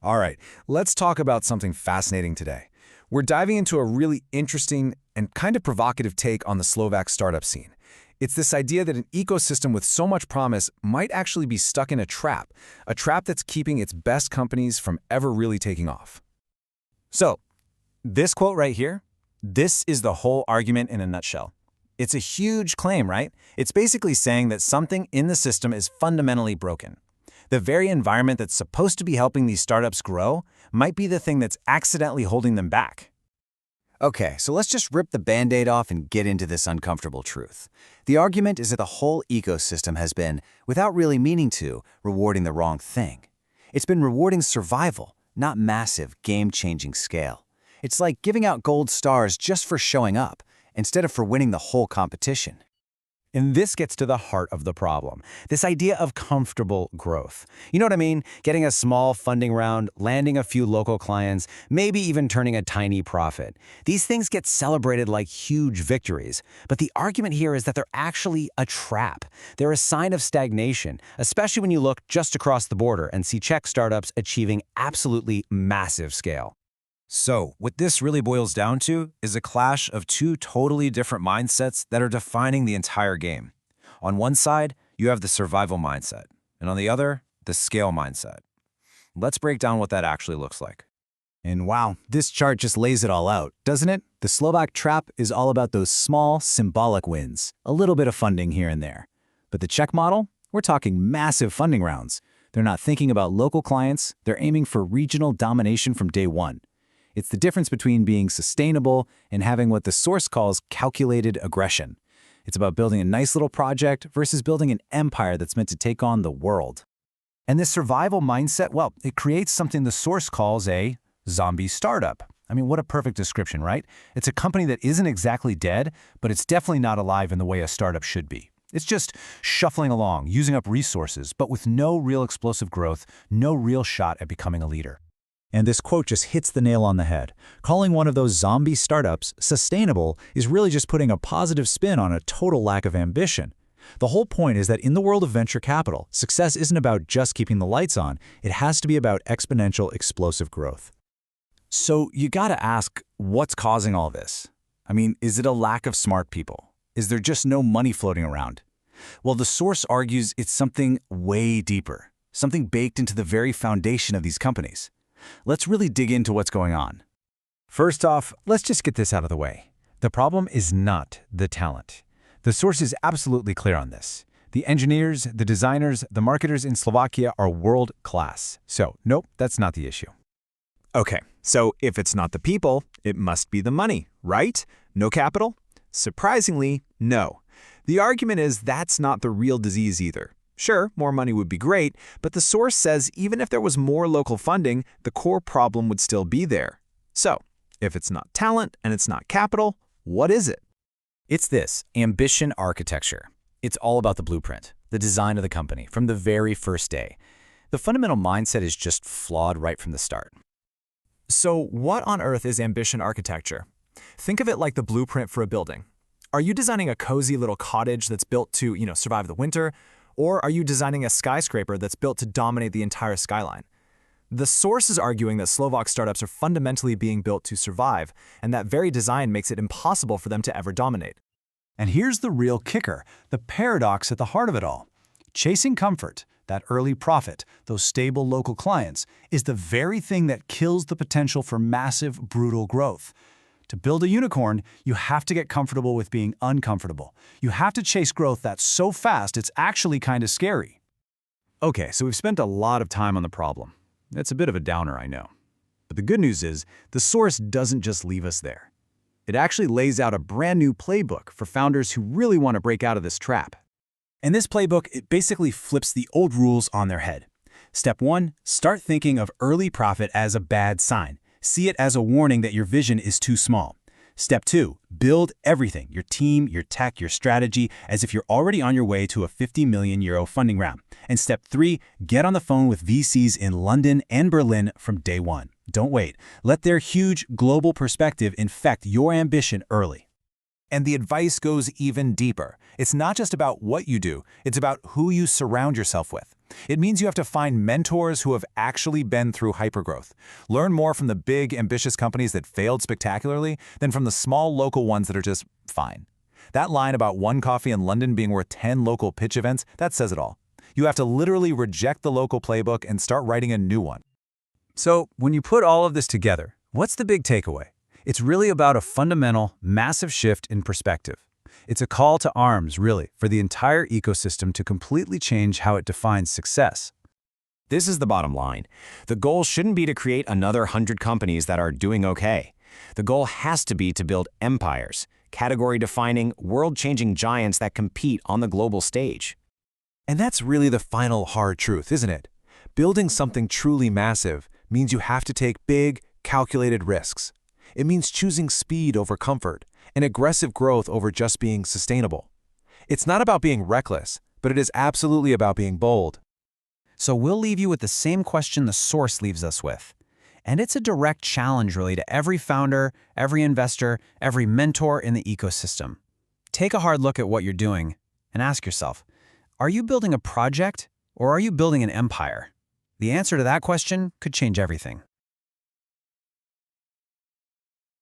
All right, let's talk about something fascinating today. We're diving into a really interesting and kind of provocative take on the Slovak startup scene. It's this idea that an ecosystem with so much promise might actually be stuck in a trap that's keeping its best companies from ever really taking off. So, this quote right here, this is the whole argument in a nutshell. It's a huge claim, right? It's basically saying that something in the system is fundamentally broken. The very environment that's supposed to be helping these startups grow might be the thing that's accidentally holding them back. Okay, so let's just rip the Band-Aid off and get into this uncomfortable truth. The argument is that the whole ecosystem has been, without really meaning to, rewarding the wrong thing. It's been rewarding survival, not massive, game-changing scale. It's like giving out gold stars just for showing up, instead of for winning the whole competition. And this gets to the heart of the problem, this idea of comfortable growth. You know what I mean? Getting a small funding round, landing a few local clients, maybe even turning a tiny profit. These things get celebrated like huge victories. But the argument here is that they're actually a trap. They're a sign of stagnation, especially when you look just across the border and see Czech startups achieving absolutely massive scale. So, what this really boils down to is a clash of two totally different mindsets that are defining the entire game. On one side, you have the survival mindset, and on the other, the scale mindset. Let's break down what that actually looks like. And wow, this chart just lays it all out, doesn't it? The Slovak trap is all about those small, symbolic wins, a little bit of funding here and there. But the Czech model? We're talking massive funding rounds. They're not thinking about local clients, they're aiming for regional domination from day one. It's the difference between being sustainable and having what the source calls calculated aggression. It's about building a nice little project versus building an empire that's meant to take on the world. And this survival mindset, well, it creates something the source calls a zombie startup. I mean, what a perfect description, right? It's a company that isn't exactly dead, but it's definitely not alive in the way a startup should be. It's just shuffling along, using up resources, but with no real explosive growth, no real shot at becoming a leader. And this quote just hits the nail on the head. Calling one of those zombie startups sustainable is really just putting a positive spin on a total lack of ambition. The whole point is that in the world of venture capital, success isn't about just keeping the lights on. It has to be about exponential, explosive growth. So you gotta ask, what's causing all this? I mean, is it a lack of smart people? Is there just no money floating around? Well, the source argues it's something way deeper, something baked into the very foundation of these companies. Let's really dig into what's going on. First off, let's just get this out of the way. The problem is not the talent. The source is absolutely clear on this. The engineers, the designers, the marketers in Slovakia are world-class. So, nope, that's not the issue. Okay, so if it's not the people, it must be the money, right? No capital? Surprisingly, no. The argument is that's not the real disease either. Sure, more money would be great, but the source says even if there was more local funding, the core problem would still be there. So, if it's not talent and it's not capital, what is it? It's this ambition architecture. It's all about the blueprint, the design of the company from the very first day. The fundamental mindset is just flawed right from the start. So what on earth is ambition architecture? Think of it like the blueprint for a building. Are you designing a cozy little cottage that's built to, survive the winter? Or are you designing a skyscraper that's built to dominate the entire skyline? The source is arguing that Slovak startups are fundamentally being built to survive, and that very design makes it impossible for them to ever dominate. And here's the real kicker, the paradox at the heart of it all. Chasing comfort, that early profit, those stable local clients, is the very thing that kills the potential for massive, brutal growth. To build a unicorn, you have to get comfortable with being uncomfortable. You have to chase growth that's so fast it's actually kind of scary. Okay, so we've spent a lot of time on the problem. It's a bit of a downer, I know. But the good news is, the source doesn't just leave us there. It actually lays out a brand new playbook for founders who really want to break out of this trap. And this playbook, it basically flips the old rules on their head. Step 1, start thinking of early profit as a bad sign. See it as a warning that your vision is too small. Step 2, build everything, your team, your tech, your strategy, as if you're already on your way to a €50 million funding round. And step 3, get on the phone with VCs in London and Berlin from day one. Don't wait. Let their huge global perspective infect your ambition early. And the advice goes even deeper. It's not just about what you do, it's about who you surround yourself with. It means you have to find mentors who have actually been through hypergrowth. Learn more from the big, ambitious companies that failed spectacularly than from the small local ones that are just fine. That line about one coffee in London being worth 10 local pitch events, that says it all. You have to literally reject the local playbook and start writing a new one. So, when you put all of this together, what's the big takeaway? It's really about a fundamental, massive shift in perspective. It's a call to arms, really, for the entire ecosystem to completely change how it defines success. This is the bottom line. The goal shouldn't be to create another 100 companies that are doing okay. The goal has to be to build empires, category-defining, world-changing giants that compete on the global stage. And that's really the final hard truth, isn't it? Building something truly massive means you have to take big, calculated risks. It means choosing speed over comfort and aggressive growth over just being sustainable. It's not about being reckless, but it is absolutely about being bold. So we'll leave you with the same question the source leaves us with. And it's a direct challenge, really, to every founder, every investor, every mentor in the ecosystem. Take a hard look at what you're doing and ask yourself, are you building a project or are you building an empire? The answer to that question could change everything.